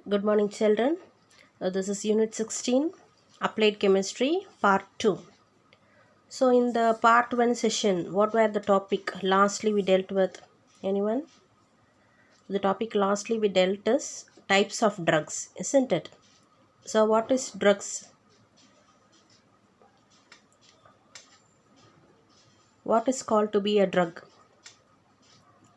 Good morning, children. This is Unit 16, Applied Chemistry, Part 2. So, in the Part 1 session, what were the topic lastly we dealt with? Anyone? The topic lastly we dealt is types of drugs, isn't it? So, what is drugs? What is called to be a drug?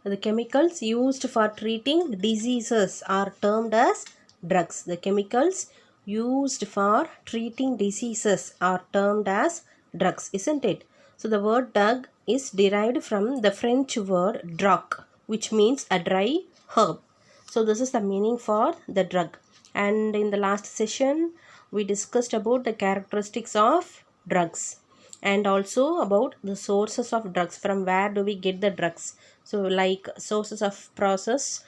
The chemicals used for treating diseases are termed as drugs. The chemicals used for treating diseases are termed as drugs, isn't it? So the word drug is derived from the French word drogue, which means a dry herb. So this is the meaning for the drug. And in the last session, we discussed about the characteristics of drugs and also about the sources of drugs. From where do we get the drugs? So like sources of process,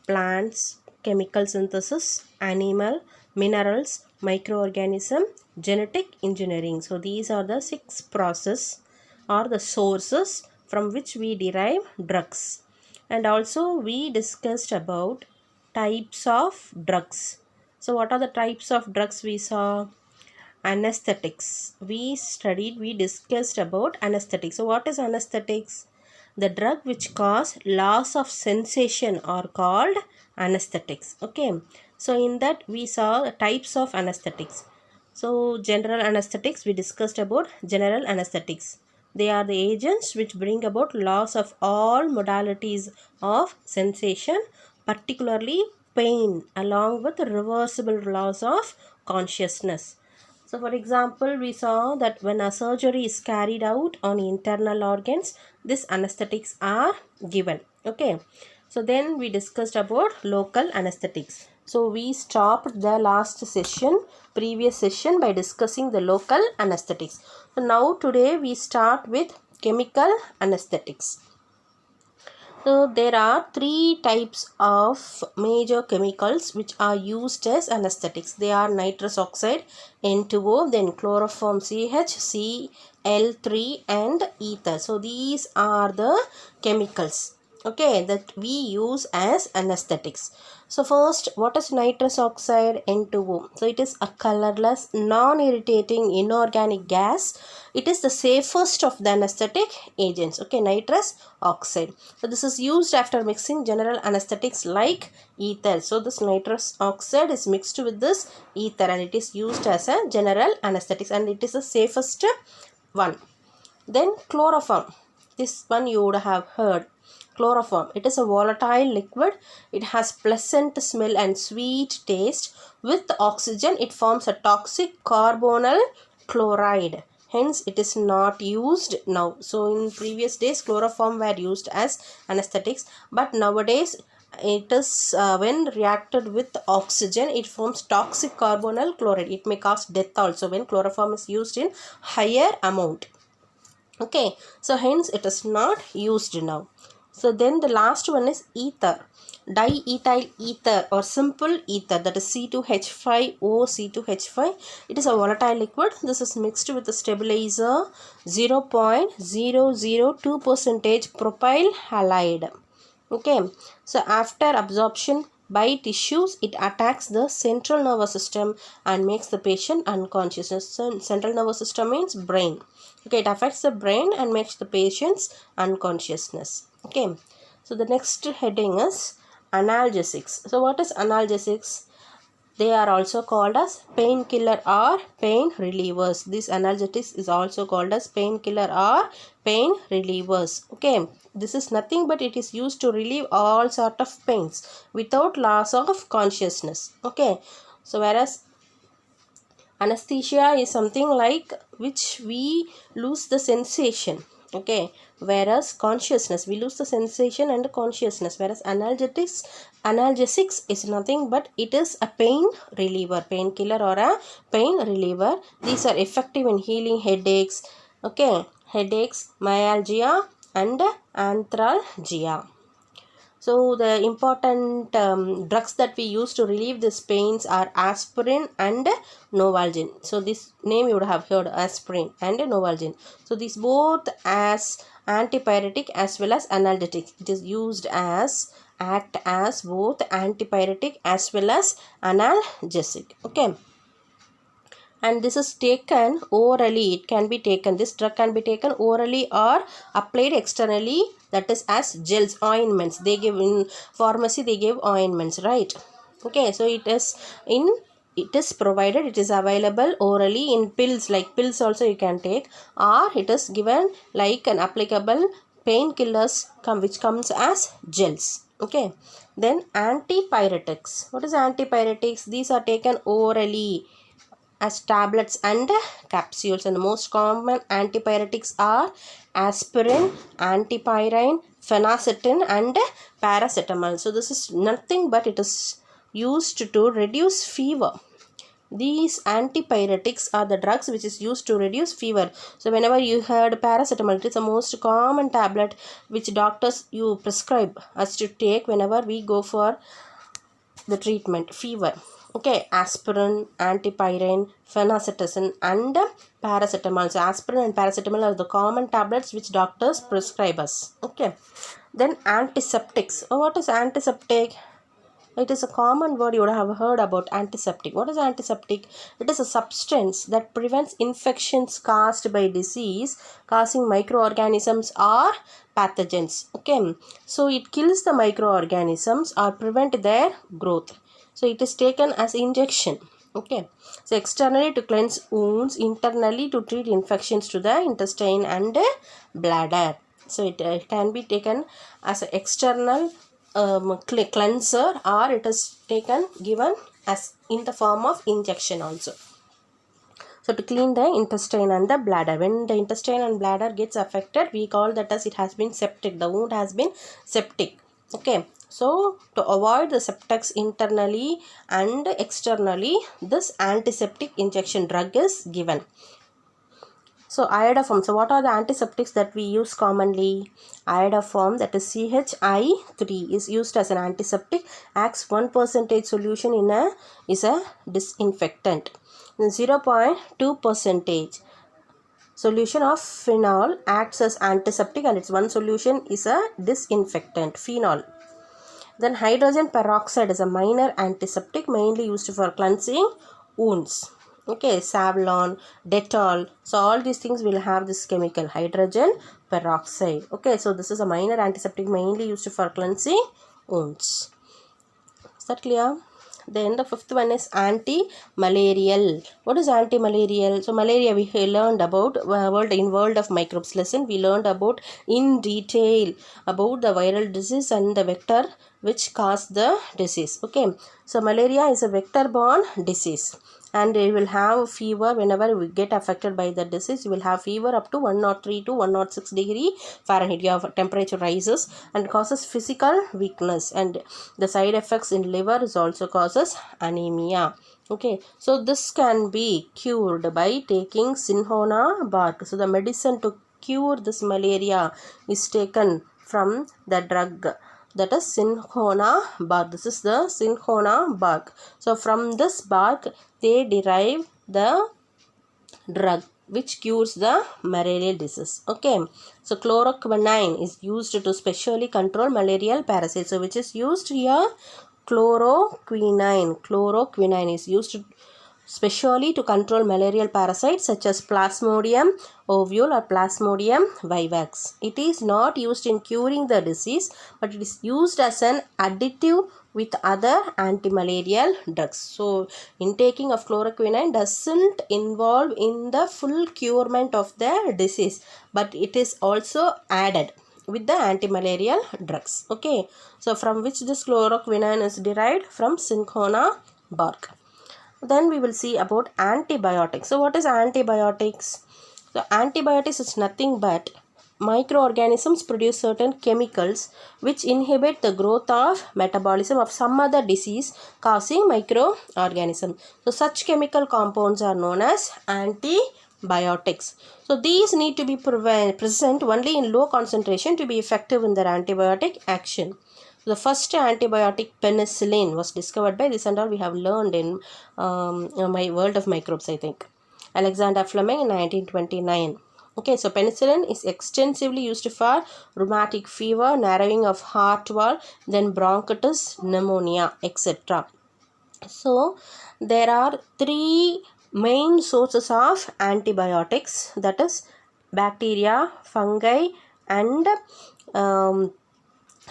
plants, chemical synthesis, animal, minerals, microorganism, genetic engineering. So these are the 6 processes or the sources from which we derive drugs. And also we discussed about types of drugs. So what are the types of drugs we saw? Anesthetics. We discussed about anesthetics. So what is anesthetics? The drug which cause loss of sensation are called anesthetics. Okay. So in that we saw types of anesthetics. So general anesthetics, we discussed about general anesthetics. They are the agents which bring about loss of all modalities of sensation, particularly pain, along with reversible loss of consciousness. So for example, we saw that when a surgery is carried out on internal organs, these anesthetics are given. Okay. So then we discussed about local anesthetics. So we stopped the previous session by discussing the local anesthetics. So now today we start with chemical anesthetics. So there are 3 types of major chemicals which are used as anesthetics. They are nitrous oxide, N2O, then chloroform CH, Cl3 and ether. So these are the chemicals, okay, that we use as anesthetics. So first, what is nitrous oxide? N2O. So it is a colorless, non-irritating inorganic gas. It is the safest of the anesthetic agents. Okay, nitrous oxide. So this is used after mixing general anesthetics like ether. So this nitrous oxide is mixed with this ether and it is used as a general anesthetics and it is the safest one. Then chloroform. This one you would have heard. Chloroform. It is a volatile liquid. It has pleasant smell and sweet taste. With oxygen, it forms a toxic carbonyl chloride. Hence, it is not used now. So, in previous days, chloroform were used as anesthetics. But nowadays, it is when reacted with oxygen, it forms toxic carbonyl chloride. It may cause death also when chloroform is used in higher amount. Okay, so hence it is not used now. So then the last one is ether, diethyl ether or simple ether, that is C2H5O C2H5. It is a volatile liquid. This is mixed with the stabilizer 0.002% propyl halide. Okay, so after absorption by tissues, it attacks the central nervous system and makes the patient unconscious. So central nervous system means brain. Okay, it affects the brain and makes the patient's unconsciousness. Okay, so the next heading is analgesics. So what is analgesics? They are also called as painkiller or pain relievers. This analgesics is also called as painkiller or pain relievers. Okay, this is nothing but it is used to relieve all sort of pains without loss of consciousness. Okay, so whereas anesthesia is something like which we lose the sensation. Okay, whereas consciousness, we lose the sensation and consciousness, whereas analgesics is nothing but it is a pain reliever, painkiller or a pain reliever. These are effective in healing headaches, okay, myalgia and arthralgia. So the important drugs that we use to relieve these pains are aspirin and Novalgin. So this name you would have heard, aspirin and Novalgin. So these both as antipyretic as well as analgesic. It is used as act as both antipyretic as well as analgesic. Okay. And this is taken orally. It can be taken, this drug can be taken orally or applied externally, that is as gels, ointments. They give in pharmacy, they give ointments, right? Okay, so it is provided, it is available orally in pills, like pills also you can take, or it is given like an applicable painkillers which comes as gels. Okay, then antipyretics. What is antipyretics? These are taken orally as tablets and capsules, and the most common antipyretics are aspirin, antipyrine, phenacetin and paracetamol. So this is nothing but it is used to reduce fever. These antipyretics are the drugs which is used to reduce fever. So whenever you heard paracetamol, it is the most common tablet which doctors you prescribe us to take whenever we go for the treatment fever. Okay, aspirin, antipyrine, phenacetin and paracetamol. So aspirin and paracetamol are the common tablets which doctors prescribe us. Okay, then antiseptics. What is antiseptic? It is a common word, you would have heard about antiseptic. What is antiseptic? It is a substance that prevents infections caused by disease causing microorganisms or pathogens. Okay, so it kills the microorganisms or prevent their growth. So it is taken as injection. Okay, so externally to cleanse wounds, internally to treat infections to the intestine and bladder. So it can be taken as an external cleanser, or it is given as in the form of injection also. So to clean the intestine and the bladder. When the intestine and bladder gets affected, we call that as it has been septic. The wound has been septic. Okay. So to avoid the septics internally and externally, this antiseptic injection drug is given. So iodoform. So what are the antiseptics that we use commonly? Iodoform, that is CHI3, is used as an antiseptic. Acts 1% solution is a disinfectant. 0.2% solution of phenol acts as antiseptic, and its one solution is a disinfectant, phenol. Then hydrogen peroxide is a minor antiseptic, mainly used for cleansing wounds. Okay, Savlon, Dettol. So all these things will have this chemical, hydrogen peroxide. Okay, so this is a minor antiseptic mainly used for cleansing wounds. Is that clear? Then the fifth one is anti-malarial. What is anti-malarial? So malaria we learned about world of microbes lesson. We learned about in detail about the viral disease and the vector which cause the disease. Okay, so malaria is a vector-borne disease, and you will have fever whenever we get affected by the disease. You will have fever up to 103 to 106 degree Fahrenheit. Your temperature rises and causes physical weakness, and the side effects in liver is also causes anemia. Okay, so this can be cured by taking cinchona bark. So the medicine to cure this malaria is taken from the drug, that is cinchona bark. This is the cinchona bark. So from this bark they derive the drug which cures the malarial disease. Okay, so chloroquine is used to specially control malarial parasites. So which is used here? Chloroquine. Chloroquine is used specially to control malarial parasites such as Plasmodium ovule or Plasmodium vivax. It is not used in curing the disease, but it is used as an additive with other antimalarial drugs. So intaking of chloroquine doesn't involve in the full curement of the disease, but it is also added with the antimalarial drugs. Okay, so from which this chloroquine is derived? From cinchona bark. Then we will see about antibiotics. So what is antibiotics? So antibiotics is nothing but microorganisms produce certain chemicals which inhibit the growth of metabolism of some other disease causing microorganism. So such chemical compounds are known as antibiotics. So these need to be present only in low concentration to be effective in their antibiotic action. The first antibiotic, penicillin, was discovered by this, and all we have learned in my world of microbes, I think. Alexander Fleming in 1929. Okay, so penicillin is extensively used for rheumatic fever, narrowing of heart valve, then bronchitis, pneumonia, etc. So there are three main sources of antibiotics, that is bacteria, fungi, and um,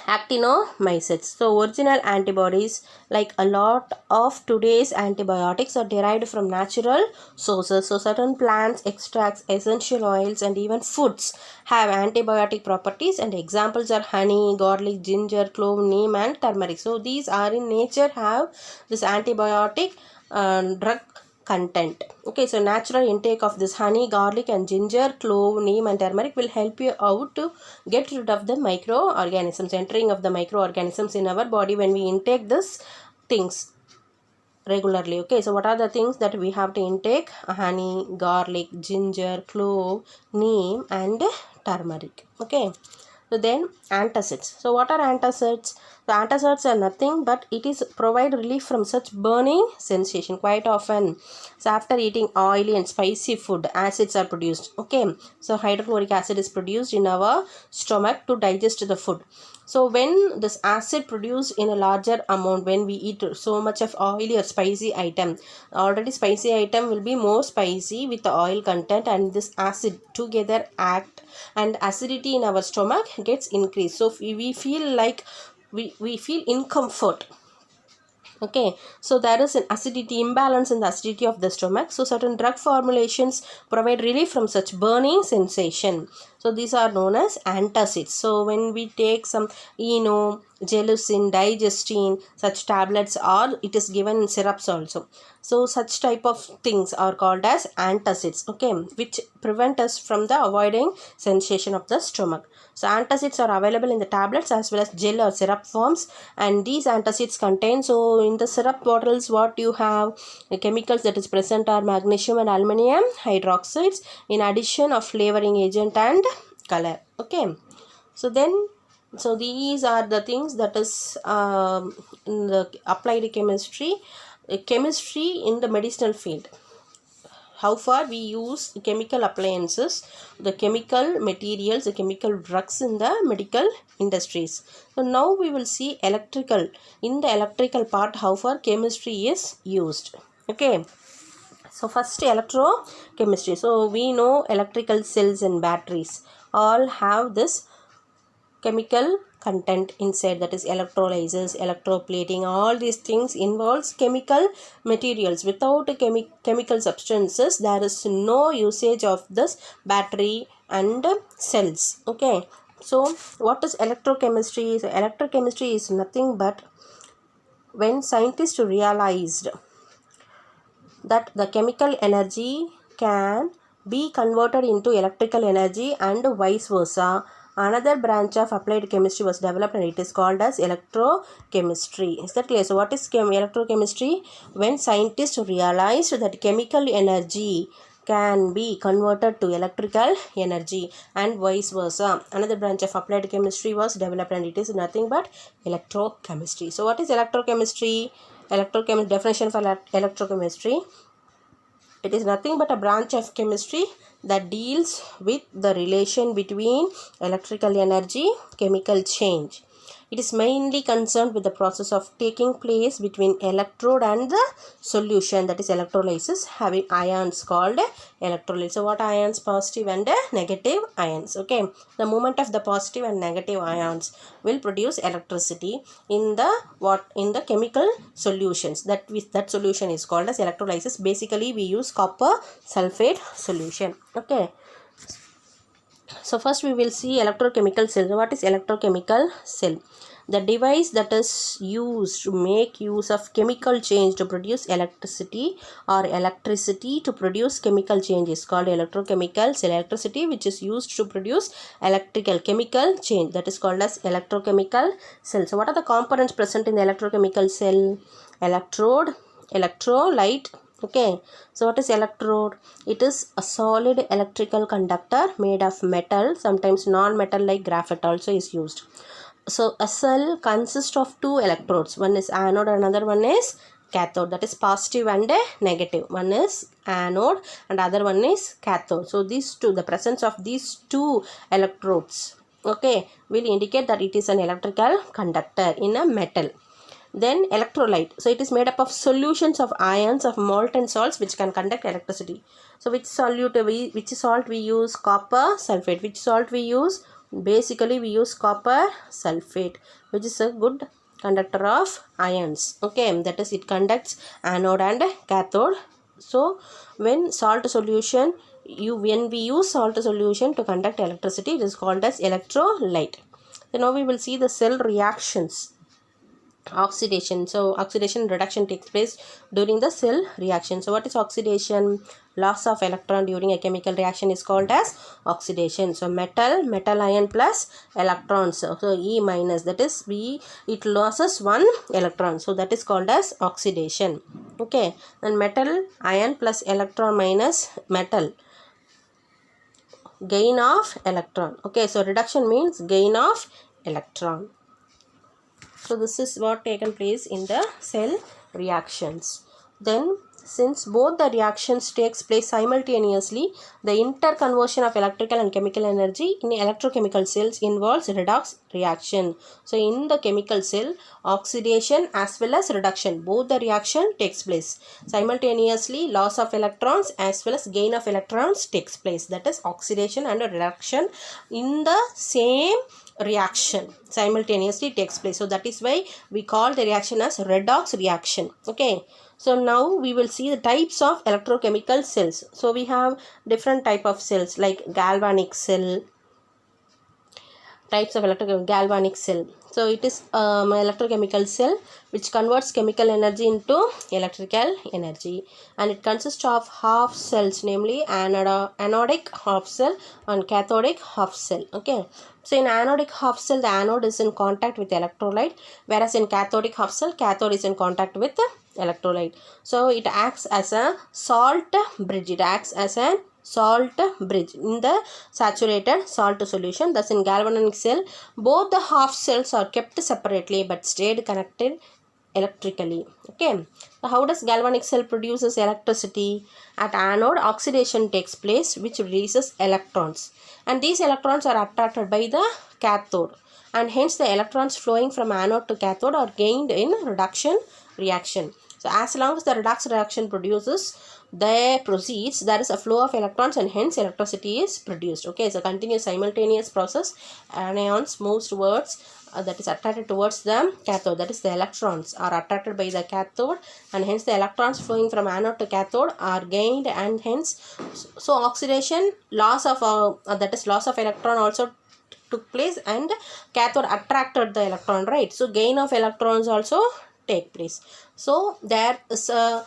actinomycetes. So original antibodies, like a lot of today's antibiotics, are derived from natural sources. So certain plants, extracts, essential oils, and even foods have antibiotic properties, and examples are honey, garlic, ginger, clove, neem, and turmeric. So these are in nature have this antibiotic drug content. Okay, so natural intake of this honey, garlic, and ginger, clove, neem, and turmeric will help you out to get rid of the microorganisms, entering of the microorganisms in our body when we intake this things regularly. Okay, so what are the things that we have to intake? Honey, garlic, ginger, clove, neem, and turmeric. Okay, so then antacids. So what are antacids? The antacids are nothing but it is provide relief from such burning sensation quite often. So after eating oily and spicy food, acids are produced. Okay, so hydrochloric acid is produced in our stomach to digest the food. So when this acid produced in a larger amount, when we eat so much of oily or spicy item, already spicy item will be more spicy with the oil content, and this acid together act, and acidity in our stomach gets increased. So we feel like we feel discomfort. Okay, so there is an acidity imbalance in the acidity of the stomach. So certain drug formulations provide relief from such burning sensation. So these are known as antacids. So when we take some gelucin, digestine, such tablets, or it is given in syrups also. So such type of things are called as antacids, okay, which prevent us from the avoiding sensation of the stomach. So antacids are available in the tablets as well as gel or syrup forms, and these antacids contain, so in the syrup bottles what you have, the chemicals that is present are magnesium and aluminum hydroxides, in addition of flavoring agent and color. Okay, so then these are the things that is in the applied chemistry, chemistry in the medicinal field. How far we use chemical appliances, the chemical materials, the chemical drugs in the medical industries. So now we will see electrical. In the electrical part, how far chemistry is used. Okay. So first electrochemistry. So we know electrical cells and batteries all have this chemical content inside, that is electrolysis, electroplating, all these things involves chemical materials. Without chemical substances there is no usage of this battery and cells. Okay, so what is electrochemistry? So electrochemistry is nothing but when scientists realized that the chemical energy can be converted into electrical energy and vice versa, another branch of applied chemistry was developed, and it is called as electrochemistry. Is that clear? So what is electrochemistry? When scientists realized that chemical energy can be converted to electrical energy and vice versa, another branch of applied chemistry was developed, and it is nothing but electrochemistry. So what is electrochemistry? Definition for electrochemistry: it is nothing but a branch of chemistry that deals with the relation between electrical energy, chemical change. It is mainly concerned with the process of taking place between electrode and the solution, that is electrolysis, having ions called electrolytes. So what ions? Positive and negative ions. Okay, the movement of the positive and negative ions will produce electricity in the chemical solutions. That solution is called as electrolysis. Basically we use copper sulfate solution. Okay, so first we will see electrochemical cell. What is electrochemical cell? The device that is used to make use of chemical change to produce electricity, or electricity to produce chemical change, is called electrochemical cell. Electricity which is used to produce electrical chemical change, that is called as electrochemical cell. So what are the components present in the electrochemical cell? Electrode, electrolyte. Okay, so what is electrode? It is a solid electrical conductor made of metal, sometimes non-metal like graphite also is used. So a cell consists of two electrodes, one is anode, another one is cathode, that is positive and negative. One is anode and other one is cathode. So these two, the presence of these two electrodes, okay, will indicate that it is an electrical conductor in a metal. Then electrolyte, so it is made up of solutions of ions of molten salts which can conduct electricity. So which salt we use? Copper sulfate. Which salt we use? Basically we use copper sulfate, which is a good conductor of ions, okay, that is it conducts anode and cathode. So when we use salt solution to conduct electricity, it is called as electrolyte. So now we will see the cell reactions. Oxidation. So oxidation reduction takes place during the cell reaction. So what is oxidation? Loss of electron during a chemical reaction is called as oxidation. So metal ion plus electrons, so E minus, that is it loses one electron, so that is called as oxidation, okay. And metal ion plus electron minus metal, gain of electron, okay. So reduction means gain of electron. So this is what taken place in the cell reactions. Then since both the reactions takes place simultaneously, the interconversion of electrical and chemical energy in electrochemical cells involves redox reaction. So in the chemical cell, oxidation as well as reduction, both the reaction takes place simultaneously. Loss of electrons as well as gain of electrons takes place, that is oxidation and reduction in the same reaction simultaneously takes place. So that is why we call the reaction as redox reaction, okay. So now we will see the types of electrochemical cells. So we have different type of cells like galvanic cell, types of galvanic cell. So it is electrochemical cell which converts chemical energy into electrical energy, and it consists of half cells, namely anodic half cell and cathodic half cell, okay. So in anodic half cell, the anode is in contact with electrolyte, whereas in cathodic half cell, cathode is in contact with electrolyte. So it acts as a salt bridge. It acts as a salt bridge in the saturated salt solution. Thus in galvanic cell, both the half cells are kept separately but stayed connected electrically, okay. So how does galvanic cell produces electricity? At anode, oxidation takes place which releases electrons, and these electrons are attracted by the cathode, and hence the electrons flowing from anode to cathode are gained in reduction reaction. So as long as the redox reaction proceeds, there is a flow of electrons and hence electricity is produced, okay. So continuous simultaneous process, anions moves towards that is attracted towards the cathode, that is the electrons are attracted by the cathode, and hence the electrons flowing from anode to cathode are gained, and hence so oxidation, loss of that is loss of electron also took place, and cathode attracted the electron, right. So gain of electrons also take place. So there is a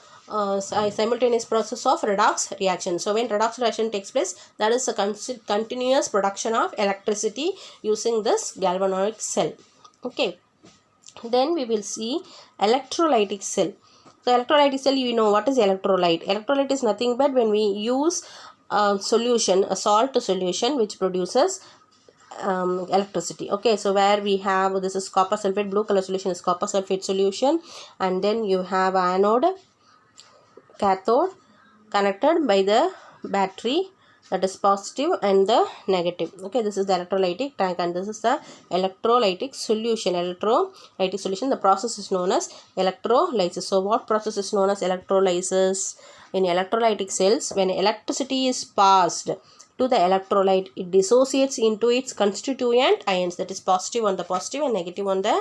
simultaneous process of redox reaction. So when redox reaction takes place, that is a continuous production of electricity using this galvanic cell, okay. Then we will see electrolytic cell. So electrolytic cell, you know what is electrolyte. Electrolyte is nothing but when we use a solution, a salt solution which produces electricity, okay. So where we have, this is copper sulfate, blue color solution is copper sulfate solution, and then you have anode, cathode connected by the battery, that is positive and the negative, okay. This is the electrolytic tank and this is the electrolytic solution. The process is known as electrolysis. So what process is known as electrolysis? In electrolytic cells, when electricity is passed to the electrolyte, it dissociates into its constituent ions, that is positive on the positive and negative on the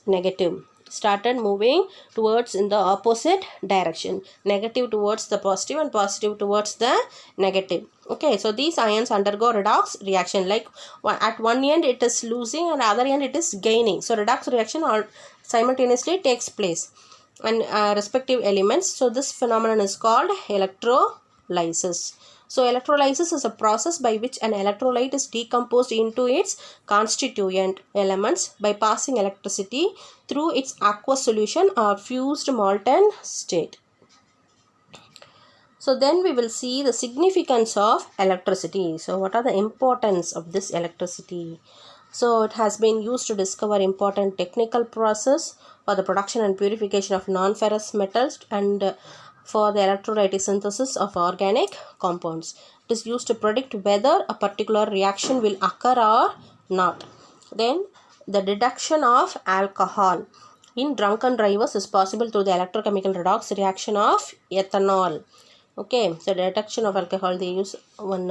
negative, started moving towards in the opposite direction, negative towards the positive and positive towards the negative, okay. So these ions undergo redox reaction, like at one end it is losing and other end it is gaining. So redox reaction all simultaneously takes place and respective elements. So this phenomenon is called electrolysis. So electrolysis is a process by which an electrolyte is decomposed into its constituent elements by passing electricity through its aqueous solution or fused molten state. So then we will see the significance of electricity. So what are the importance of this electricity? So it has been used to discover important technical process for the production and purification of non-ferrous metals and for the electrolytic synthesis of organic compounds. It is used to predict whether a particular reaction will occur or not. Then the deduction of alcohol in drunken drivers is possible through the electrochemical redox reaction of ethanol. Okay, so detection of alcohol, they use one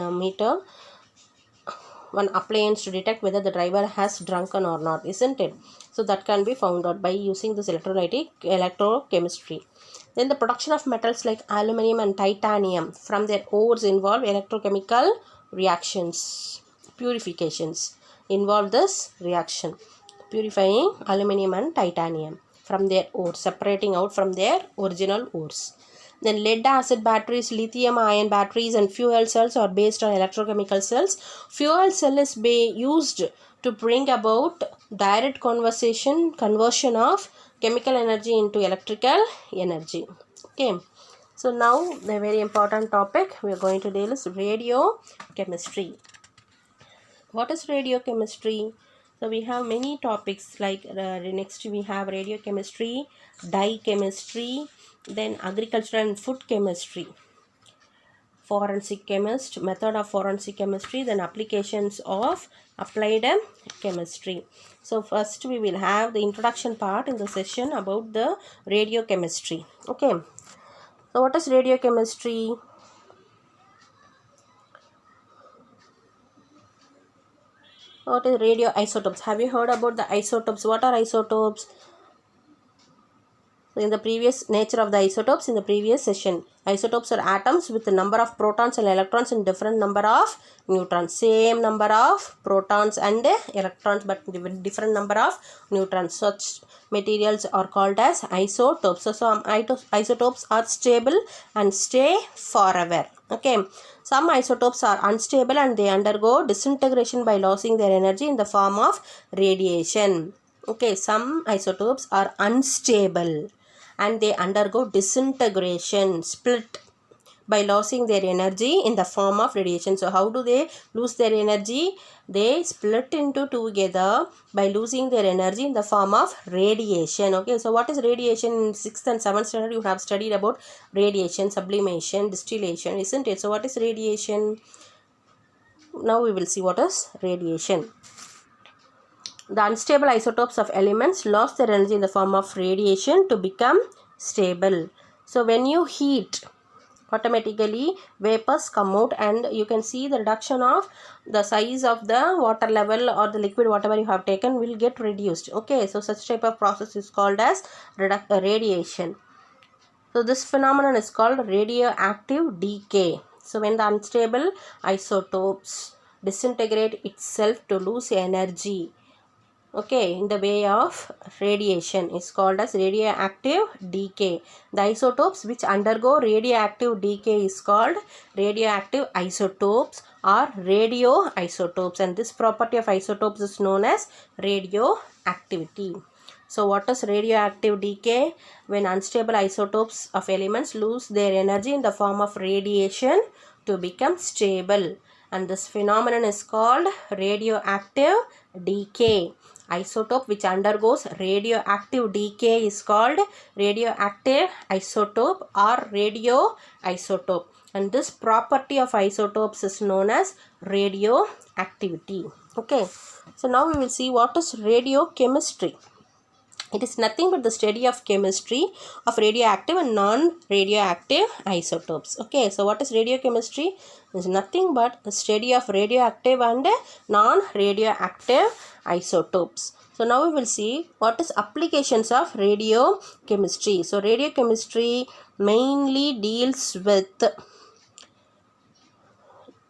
appliance to detect whether the driver has drunken or not, isn't it? So that can be found out by using this electrochemistry. Then the production of metals like aluminum and titanium from their ores involve electrochemical reactions, purifications involve this reaction, purifying aluminum and titanium from their ores, separating out from their original ores. Then lead acid batteries, lithium ion batteries and fuel cells are based on electrochemical cells. Fuel cell is used to bring about direct conversion of chemical energy into electrical energy. Okay. So now the very important topic we are going to deal is radiochemistry. What is radiochemistry? So we have many topics like next we have radiochemistry, dye chemistry, then agricultural and food chemistry, forensic chemist, method of forensic chemistry, then applications of applied chemistry. So first we will have the introduction part in the session about the radiochemistry. Okay. So what is radiochemistry? What is radioisotopes? Have you heard about the isotopes? What are isotopes? So in the previous nature of the isotopes in the previous session, isotopes are atoms with the number of protons and electrons and different number of neutrons. Same number of protons and electrons but different number of neutrons. Such materials are called as isotopes. So some isotopes are stable and stay forever. Okay. Some isotopes are unstable and they undergo disintegration by losing their energy in the form of radiation. Okay, some isotopes are unstable and they undergo disintegration, split by losing their energy in the form of radiation. So how do they lose their energy? They split into together by losing their energy in the form of radiation. Okay, so what is radiation? In 6th and 7th standard you have studied about radiation, sublimation, distillation, isn't it? So what is radiation? Now we will see what is radiation. The unstable isotopes of elements lost their energy in the form of radiation to become stable. So when you heat, automatically vapors come out and you can see the reduction of the size of the water level or the liquid whatever you have taken will get reduced. Okay, so such type of process is called as radiation. So this phenomenon is called radioactive decay. So when the unstable isotopes disintegrate itself to lose energy, okay, in the way of radiation is called as radioactive decay. The isotopes which undergo radioactive decay is called radioactive isotopes or radioisotopes, and this property of isotopes is known as radioactivity. So what is radioactive decay? When unstable isotopes of elements lose their energy in the form of radiation to become stable, and this phenomenon is called radioactive decay. Isotope which undergoes radioactive decay is called radioactive isotope or radioisotope, and this property of isotopes is known as radioactivity. Okay, so now we will see what is radiochemistry. It is nothing but the study of chemistry of radioactive and non-radioactive isotopes. Okay, so what is radiochemistry? It is nothing but the study of radioactive and non-radioactive isotopes. So now we will see what is applications of radiochemistry. So radiochemistry mainly deals with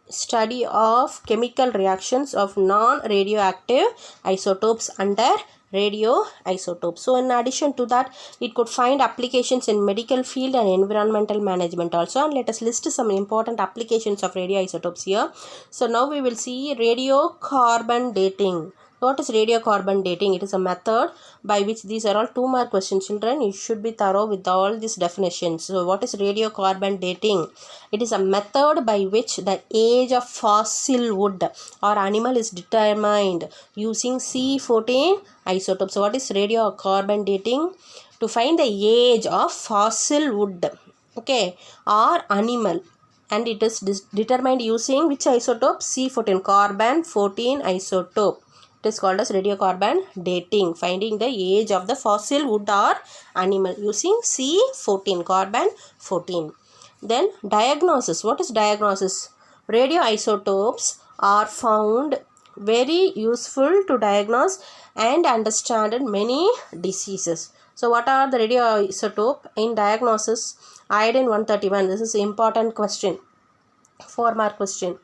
study of chemical reactions of non-radioactive isotopes under radioisotopes. So in addition to that, it could find applications in medical field and environmental management also. And let us list some important applications of radioisotopes here. So now we will see radiocarbon dating. What is radiocarbon dating? It is a method by which, these are all 2-mark questions, children. You should be thorough with all these definitions. So what is radiocarbon dating? It is a method by which the age of fossil wood or animal is determined using C14 isotope. So what is radiocarbon dating? To find the age of fossil wood, okay, or animal, and it is determined using which isotope? C14, carbon 14 isotope. It is called as radiocarbon dating, finding the age of the fossil wood or animal using C14, carbon 14. Then diagnosis. What is diagnosis? Radioisotopes are found very useful to diagnose and understand many diseases. So what are the radioisotope in diagnosis? Iodine 131. This is important question. 4-mark question.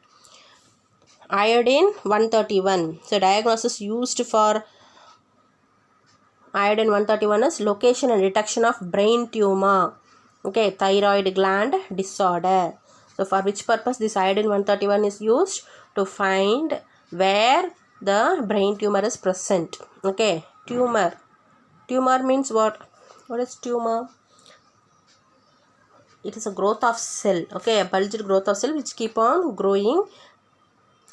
Iodine 131. So diagnosis used for iodine 131 is location and detection of brain tumor. Okay, thyroid gland disorder. So for which purpose this iodine 131 is used? To find where the brain tumor is present. Okay, tumor. Tumor means what? What is tumor? It is a growth of cell. Okay, a bulged growth of cell which keep on growing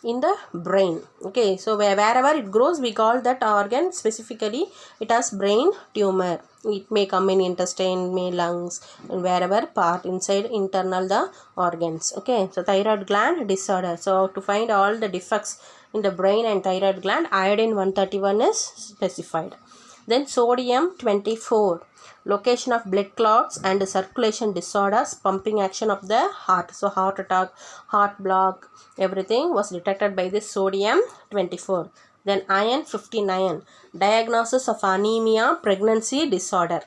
in the brain. Okay, so wherever it grows, we call that organ specifically it has brain tumor. It may come in intestine, may lungs, and wherever part inside internal the organs. Okay, so thyroid gland disorder. So to find all the defects in the brain and thyroid gland, iodine 131 is specified. Then sodium 24. Location of blood clots and circulation disorders, pumping action of the heart. So heart attack, heart block, everything was detected by this sodium 24. Then iron 59. Diagnosis of anemia, pregnancy disorder.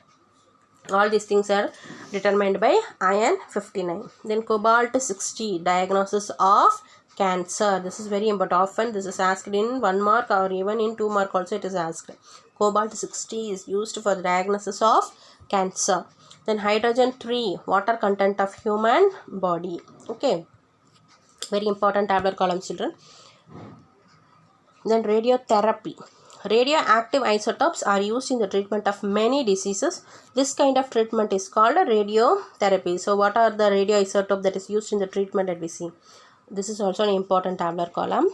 All these things are determined by iron 59. Then cobalt 60. Diagnosis of cancer. This is very important. Often this is asked in 1 mark or even in 2 mark also it is asked. Cobalt 60 is used for the diagnosis of cancer. Then hydrogen 3, water content of human body. Okay, very important tabular column, children. Then radiotherapy. Radioactive isotopes are used in the treatment of many diseases. This kind of treatment is called radiotherapy. So what are the radioisotope that is used in the treatment that we see? This is also an important tabular column.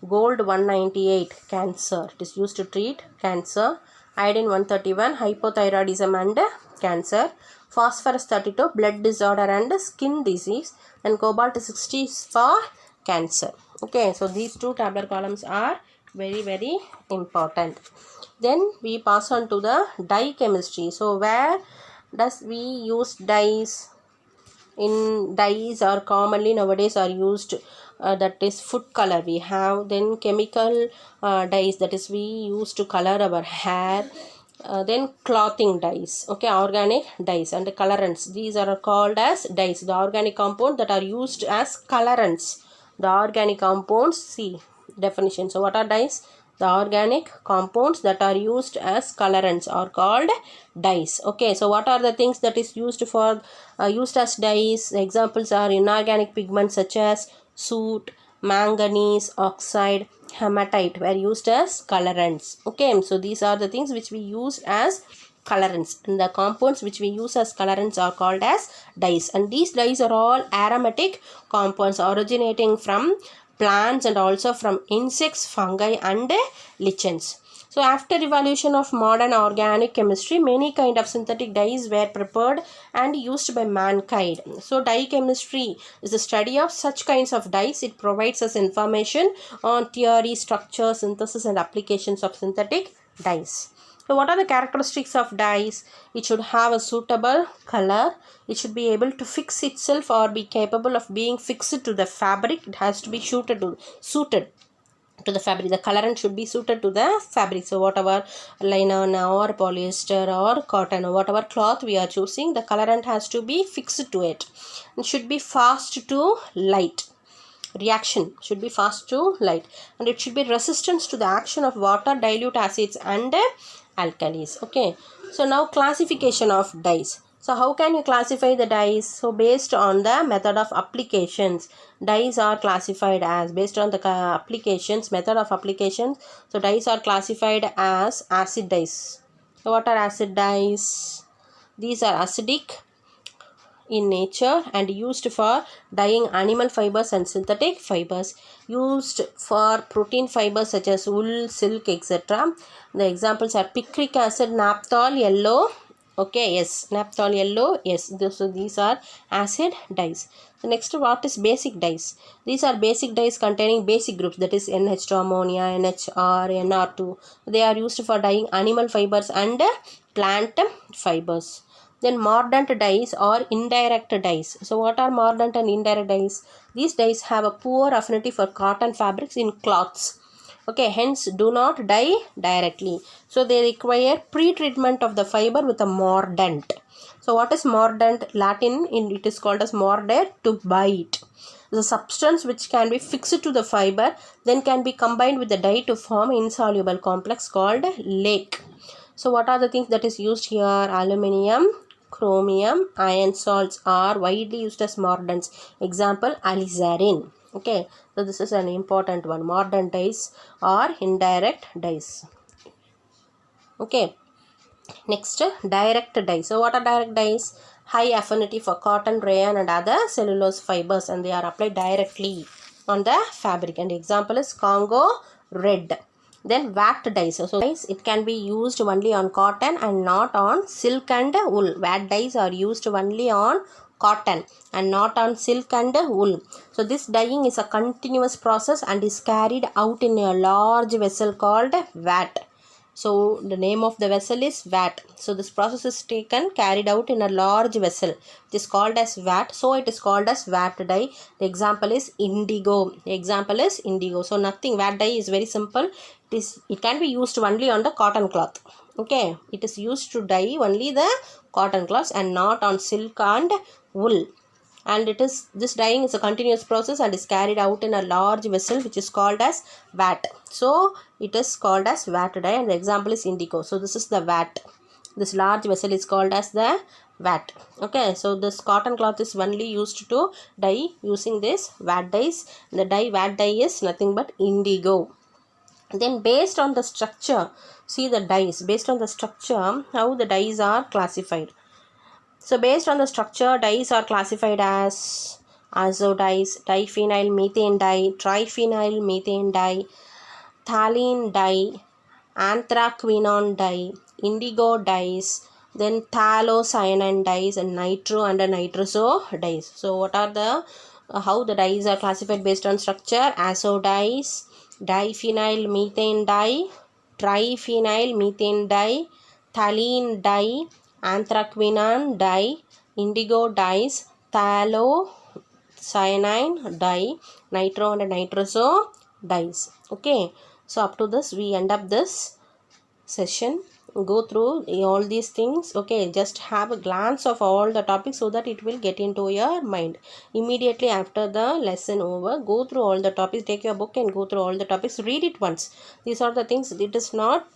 Gold 198, cancer. It is used to treat cancer. Iodine 131, hypothyroidism and cancer. Phosphorus 32, blood disorder and skin disease. And cobalt 60 is for cancer. Okay, so these 2 tabular columns are very, very important. Then we pass on to the dye chemistry. So where does we use dyes? In dyes are commonly nowadays are used, that is food color we have. Then chemical dyes, that is we use to color our hair. Then clothing dyes, okay, organic dyes and colorants. These are called as dyes, the organic compound that are used as colorants. The organic compounds, see definition. So what are dyes? The organic compounds that are used as colorants are called dyes. Okay, so what are the things that is used for used as dyes? Examples are inorganic pigments such as soot, manganese oxide, hematite were used as colorants. Okay, so these are the things which we use as colorants, and the compounds which we use as colorants are called as dyes. And these dyes are all aromatic compounds originating from plants and also from insects, fungi and lichens. So after evolution of modern organic chemistry, many kind of synthetic dyes were prepared and used by mankind. So dye chemistry is the study of such kinds of dyes. It provides us information on theory, structure, synthesis and applications of synthetic dyes. So what are the characteristics of dyes? It should have a suitable color. It should be able to fix itself or be capable of being fixed to the fabric. It has to be suited to the fabric. The colorant should be suited to the fabric. So whatever linen or polyester or cotton or whatever cloth we are choosing, the colorant has to be fixed to it. It should be fast to light. Reaction should be fast to light, and it should be resistant to the action of water, dilute acids and alkalis. Okay, so now classification of dyes. So how can you classify the dyes? So based on the method of applications, dyes are classified as, based on the applications, method of applications. So dyes are classified as acid dyes. So what are acid dyes? These are acidic in nature and used for dyeing animal fibers and synthetic fibers, used for protein fibers such as wool, silk, etc. The examples are picric acid, naphthol, yellow. Okay, yes, naphthol, yellow, yes. So these are acid dyes. The next, what is basic dyes? These are basic dyes containing basic groups, that is NH2 ammonia, NHR, NR2. They are used for dyeing animal fibers and plant fibers. Then mordant dyes or indirect dyes. So what are mordant and indirect dyes? These dyes have a poor affinity for cotton fabrics in cloths. Okay, hence do not dye directly. So they require pre-treatment of the fiber with a mordant. So what is mordant? Latin, it is called as mordere, to bite. The substance which can be fixed to the fiber, then can be combined with the dye to form insoluble complex called lake. So what are the things that is used here? Aluminium, chromium, iron salts are widely used as mordants. Example, alizarin. Okay, so this is an important one. Mordant dyes or indirect dyes. Okay, next, direct dyes. So what are direct dyes? High affinity for cotton, rayon and other cellulose fibers, and they are applied directly on the fabric. And example is Congo red. Then VAT dyes. So dyes, it can be used only on cotton and not on silk and wool. VAT dyes are used only on cotton and not on silk and wool. So this dyeing is a continuous process and is carried out in a large vessel called vat. So the name of the vessel is vat. So this process is carried out in a large vessel. It is called as vat. So it is called as vat dye. The example is indigo. The example is indigo. So nothing. Vat dye is very simple. It can be used only on the cotton cloth. Okay. It is used to dye only the cotton cloths and not on silk and wool. And this dyeing is a continuous process and is carried out in a large vessel which is called as vat. So it is called as vat dye, and the example is indigo. So this is the vat. This large vessel is called as the vat. Okay, so this cotton cloth is only used to dye using this vat dyes. The vat dye is nothing but indigo. Then based on the structure, see the dyes, based on the structure, how the dyes are classified. So based on the structure, dyes are classified as azo dyes, diphenyl methane dye, triphenyl methane dye, phthalene dye, anthraquinone dye, indigo dyes, then phthalocyanine dyes, and nitro and nitroso dyes. So what are the how the dyes are classified based on structure? Azo dyes, diphenyl methane dye, triphenyl methane dye, phthalene dye, anthraquinone dye, indigo dyes, phthalocyanine dye, nitro and nitroso dyes. Okay, so up to this we end up this session. Go through all these things. Okay, just have a glance of all the topics so that it will get into your mind. Immediately after the lesson over, go through all the topics. Take your book and go through all the topics. Read it once. These are the things. It is not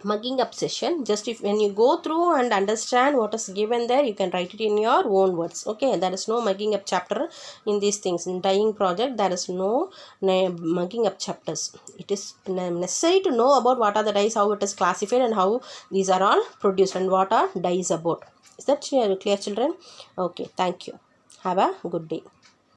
mugging up session. Just when you go through and understand what is given there, you can write it in your own words. Okay, there is no mugging up chapter in these things. In dyeing project, there is no mugging up chapters. It is necessary to know about what are the dyes, how it is classified, and how these are all produced, and what are dyes about. Is that clear, children? Okay, thank you. Have a good day.